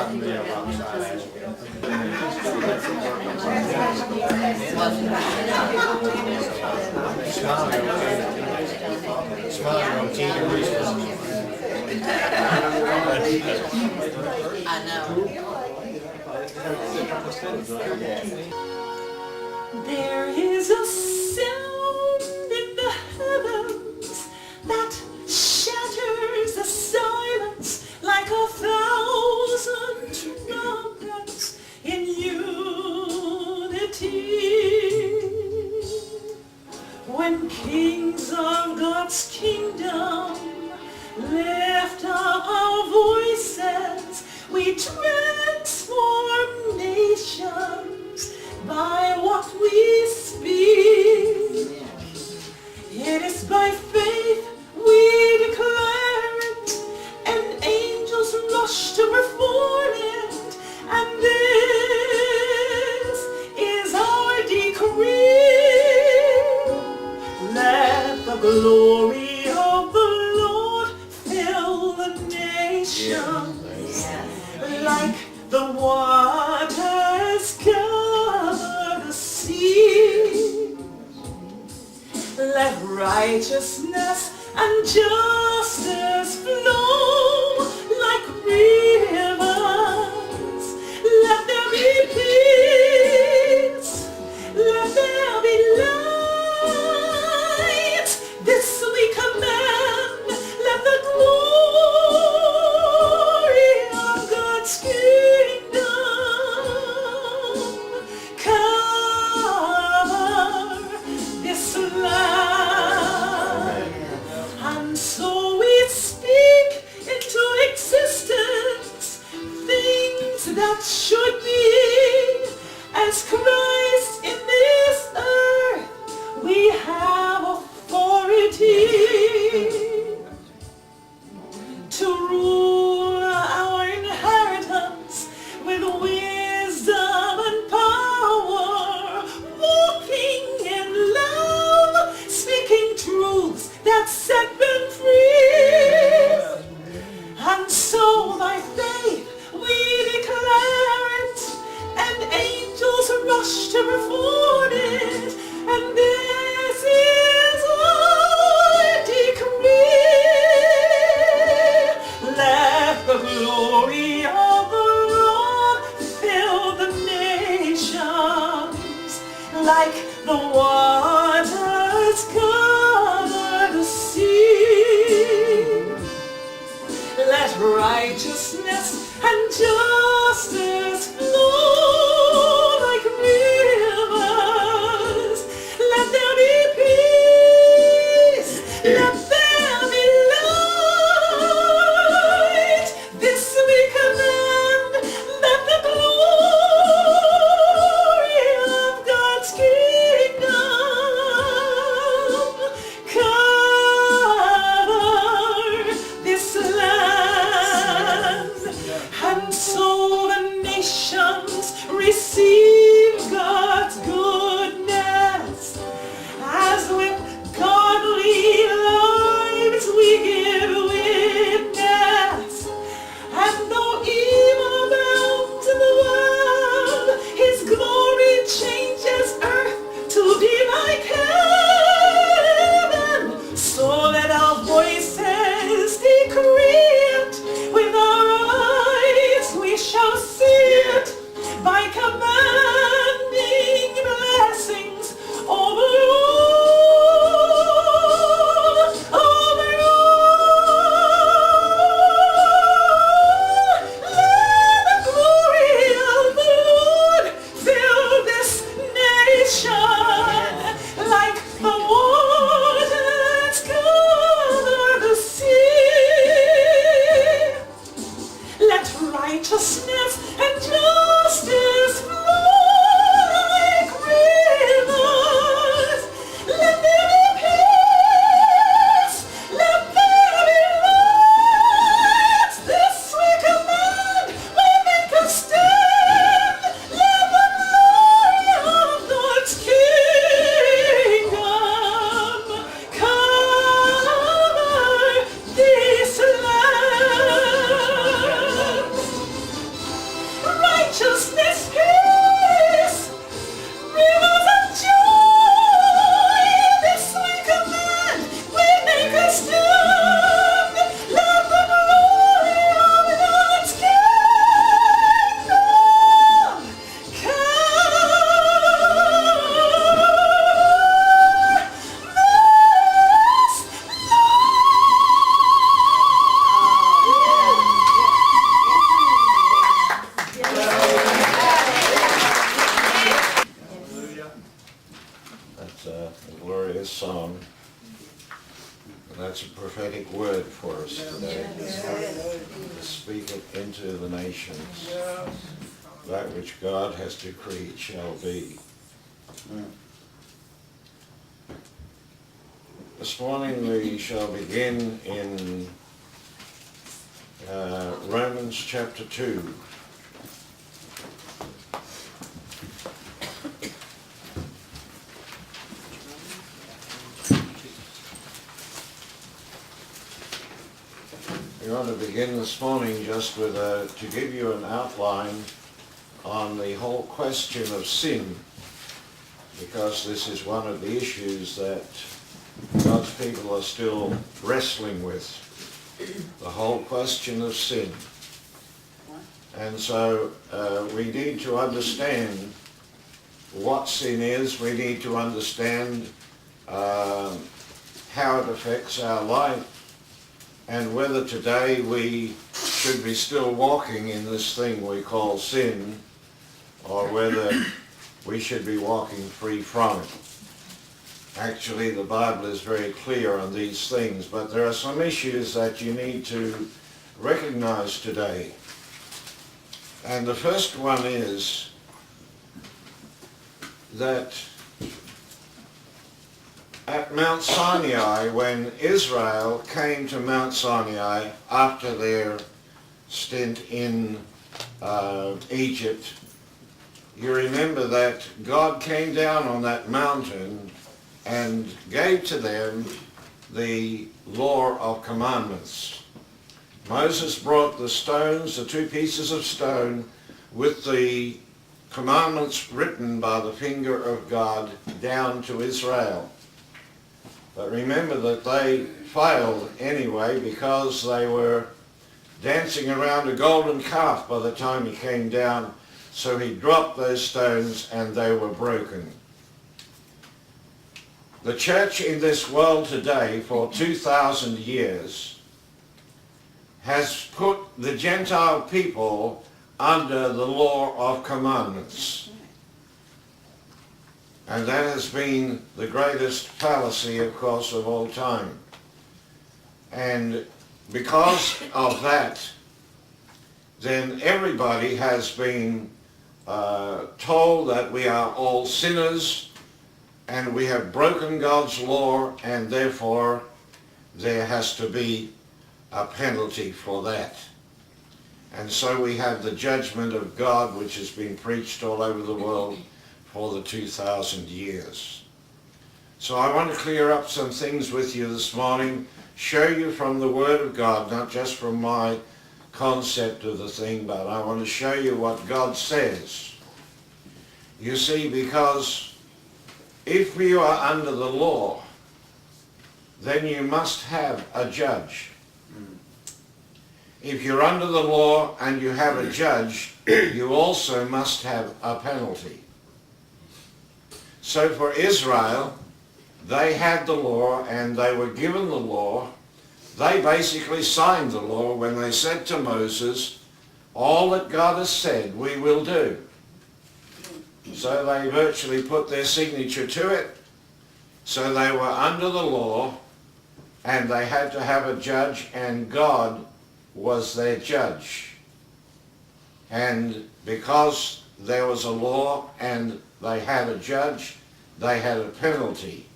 I know. There is a sound in the heavens that shatters the silence like 1,000 trumpets in unity. When kings of God's kingdom lift up our voices, we transform nations by what we speak. It is by faith we declare it, and angels rush to perform it, and this is our decree. Let the glory of the Lord fill the nations, like the waters cover the sea. Let righteousness and justice flow like rivers. Let there be peace. Let there be light. This we command. Let the glory of God's kingdom cover this land. And so we speak into existence things that should be, as Christ in this earth. We have authority to rule our inheritance with wisdom and power, walking in love, speaking truths that set them free. And so by faith we declare it, and angels rush to perform it, and this is our decree. Let the glory of the Lord fill the nations, like the waters cover the sea. Let righteousness and justice flow like rivers. Let there be peace. Let there be light. This we command. Let the glory of God's kingdom cover this land. And so the nations receive God's goodness, as with godly lives we give witness. And though evil abounds in the world, His glory changes earth to be like heaven. So let our voices decree it. With our eyes we shall see it, by commanding blessings over all, over all. Let the glory of the Lord fill this nation, like the waters cover the sea. Let righteousness and justice flow like rivers. Let there be peace. Let there be light. This we command. We make a stand. Let the glory of God's kingdom cover this land. into the nations. That which God has decreed shall be. This morning we shall begin in Romans chapter 2. We want to begin this morning just with to give you an outline on the whole question of sin, because this is one of the issues that God's people are still wrestling with, the whole question of sin. And so we need to understand what sin is. We need to understand how it affects our life, and whether today we should be still walking in this thing we call sin, or whether we should be walking free from it. Actually, the Bible is very clear on these things, but there are some issues that you need to recognize today. And the first one is that at Mount Sinai, when Israel came to Mount Sinai after their stint in Egypt, you remember that God came down on that mountain and gave to them the law of commandments. Moses brought the stones, the two pieces of stone, with the commandments written by the finger of God down to Israel. But remember that they failed anyway, because they were dancing around a golden calf by the time he came down. So he dropped those stones and they were broken. The church in this world today for 2,000 years has put the Gentile people under the law of commandments. And that has been the greatest fallacy, of course, of all time. And because of that, then everybody has been told that we are all sinners and we have broken God's law, and therefore there has to be a penalty for that. And so we have the judgment of God, which has been preached all over the world for the 2,000 years. So I want to clear up some things with you this morning, show you from the Word of God, not just from my concept of the thing, but I want to show you what God says. You see, because if you are under the law, then you must have a judge. If you're under the law and you have a judge, you also must have a penalty. So for Israel, they had the law and they were given the law. They basically signed the law when they said to Moses, all that God has said we will do. So they virtually put their signature to it. So they were under the law and they had to have a judge, and God was their judge. And because there was a law and they had a judge, they had a penalty.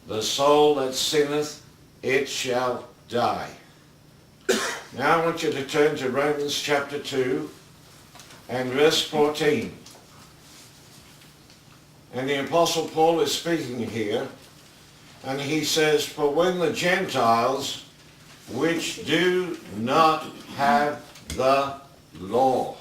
The soul that sinneth, it shall die. Now I want you to turn to Romans chapter 2 and verse 14. And the Apostle Paul is speaking here, and he says, for when the Gentiles, which do not have the law.